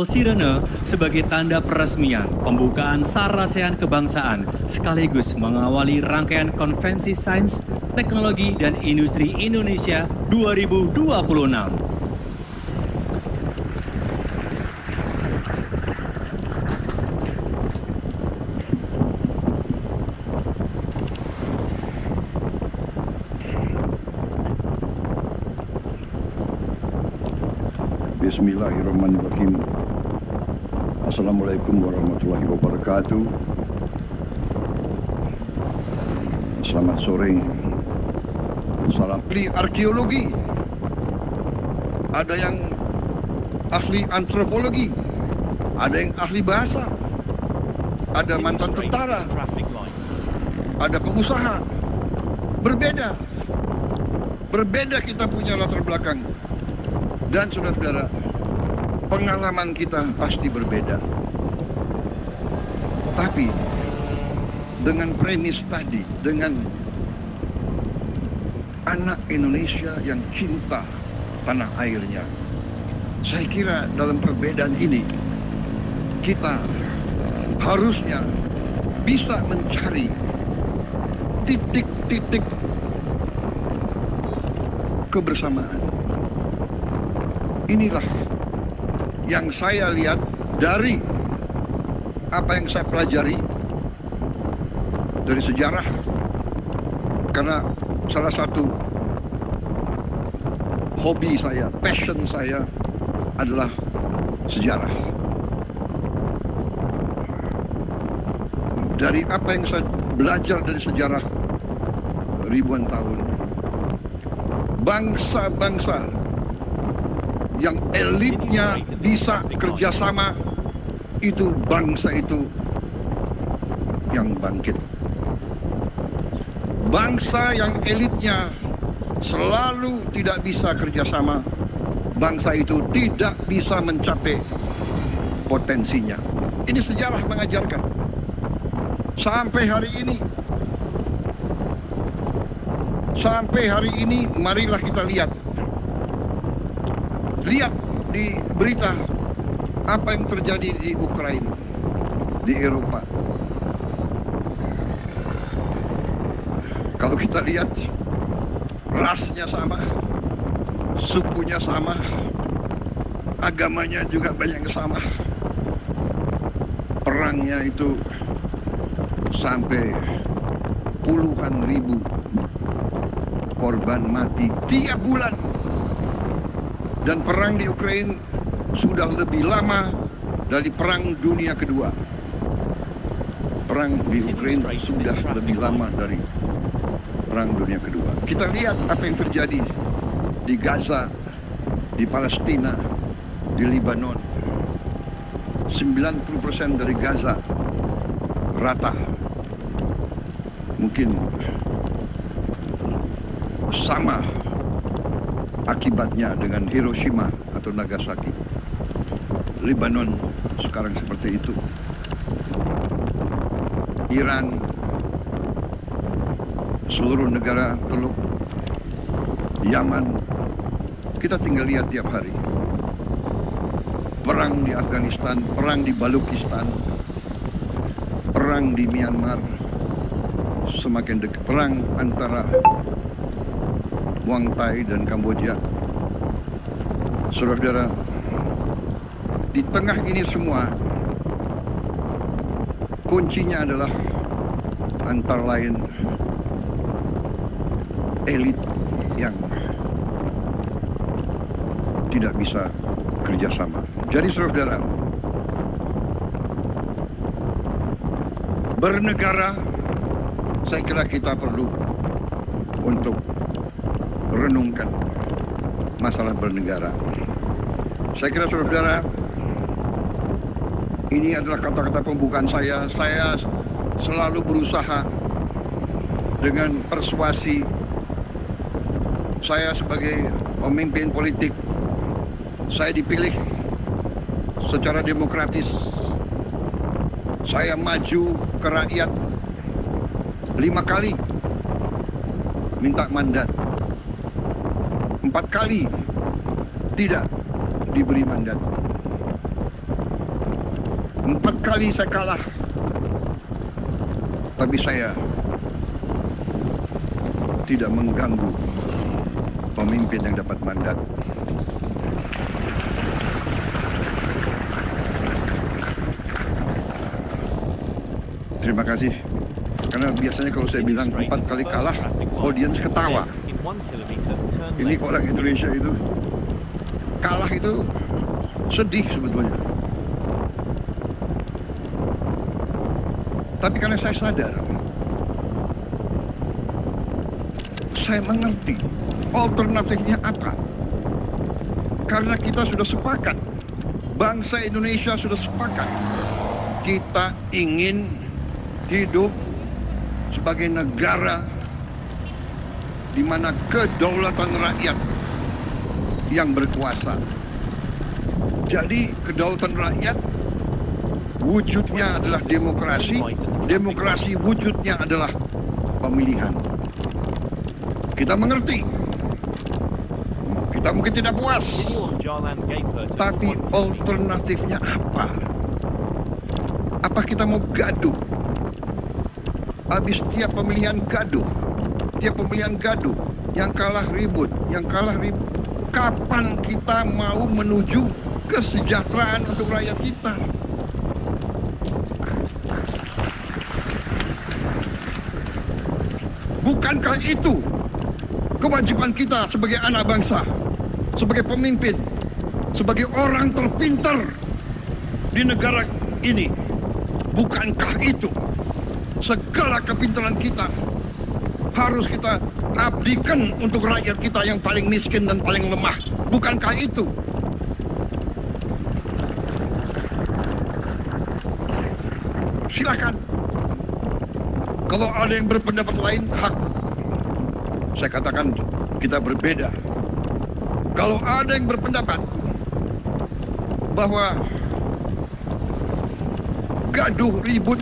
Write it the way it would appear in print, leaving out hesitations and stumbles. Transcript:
Sirene sebagai tanda peresmian pembukaan Sarasehan Kebangsaan sekaligus mengawali rangkaian Konvensi Sains, Teknologi, dan Industri Indonesia 2026. Bismillahirrahmanirrahim. Assalamualaikum warahmatullahi wabarakatuh. Selamat sore. Salam ahli arkeologi. Ada yang ahli antropologi, ada yang ahli bahasa, ada mantan tentara, ada pengusaha. Berbeda kita punya latar belakang. Dan saudara-saudara, pengalaman kita pasti berbeda. Tapi dengan premis tadi, dengan anak Indonesia yang cinta tanah airnya, saya kira dalam perbedaan ini kita harusnya bisa mencari titik-titik kebersamaan. Inilah yang saya lihat dari apa yang saya pelajari dari sejarah, karena salah satu hobi saya, passion saya adalah sejarah. Dari apa yang saya belajar dari sejarah ribuan tahun, bangsa-bangsa yang elitnya bisa kerjasama, itu bangsa itu yang bangkit. Bangsa yang elitnya selalu tidak bisa kerjasama, bangsa itu tidak bisa mencapai potensinya. Ini sejarah mengajarkan. Sampai hari ini marilah kita lihat di berita apa yang terjadi di Ukraina, di Eropa. Kalau kita lihat, rasnya sama, sukunya sama, agamanya juga banyak yang sama. Perangnya itu sampai puluhan ribu korban mati tiap bulan. Dan perang di Ukraina sudah lebih lama dari Perang Dunia Kedua. Perang di Ukraina sudah lebih lama dari Perang Dunia Kedua. Kita lihat apa yang terjadi di Gaza, di Palestina, di Lebanon. 90% dari Gaza rata. Mungkin sama akibatnya dengan Hiroshima atau Nagasaki. Lebanon sekarang seperti itu. Iran, seluruh negara Teluk, Yaman, kita tinggal lihat tiap hari. Perang di Afghanistan, perang di Balukistan, perang di Myanmar, semakin dekat. Perang antara Muang Thai dan Kamboja. Saudara-saudara, di tengah ini semua, kuncinya adalah antara lain elit yang tidak bisa kerjasama. Jadi saudara-saudara, bernegara, saya kira kita perlu untuk renungkan masalah bernegara. Saya kira saudara-saudara, ini adalah kata-kata pembukaan saya. Saya selalu berusaha dengan persuasi. Saya sebagai pemimpin politik, saya dipilih secara demokratis. Saya maju ke rakyat 5 kali minta mandat. 4 kali tidak diberi mandat. 4 kali saya kalah. Tapi saya tidak mengganggu pemimpin yang dapat mandat. Terima kasih. Karena biasanya kalau saya bilang 4 kali kalah, audiens ketawa. Ini orang Indonesia itu kalah itu sedih sebetulnya. Tapi karena saya sadar, saya mengerti alternatifnya apa. Karena kita sudah sepakat, bangsa Indonesia sudah sepakat, kita ingin hidup sebagai negara di mana kedaulatan rakyat yang berkuasa. Jadi kedaulatan rakyat wujudnya adalah demokrasi, demokrasi wujudnya adalah pemilihan. Kita mengerti, kita mungkin tidak puas, tapi alternatifnya apa? Apa kita mau gaduh? Habis tiap pemilihan gaduh, tiap pemilihan gaduh, yang kalah ribut, yang kalah ribut. Kapan kita mau menuju kesejahteraan untuk rakyat kita? Bukankah itu kewajiban kita sebagai anak bangsa, sebagai pemimpin, sebagai orang terpintar di negara ini? Bukankah itu segala kepintaran kita harus kita abdikan untuk rakyat kita yang paling miskin dan paling lemah? Bukankah itu? Silakan. Kalau ada yang berpendapat lain, hak. Saya katakan kita berbeda. Kalau ada yang berpendapat bahwa gaduh ribut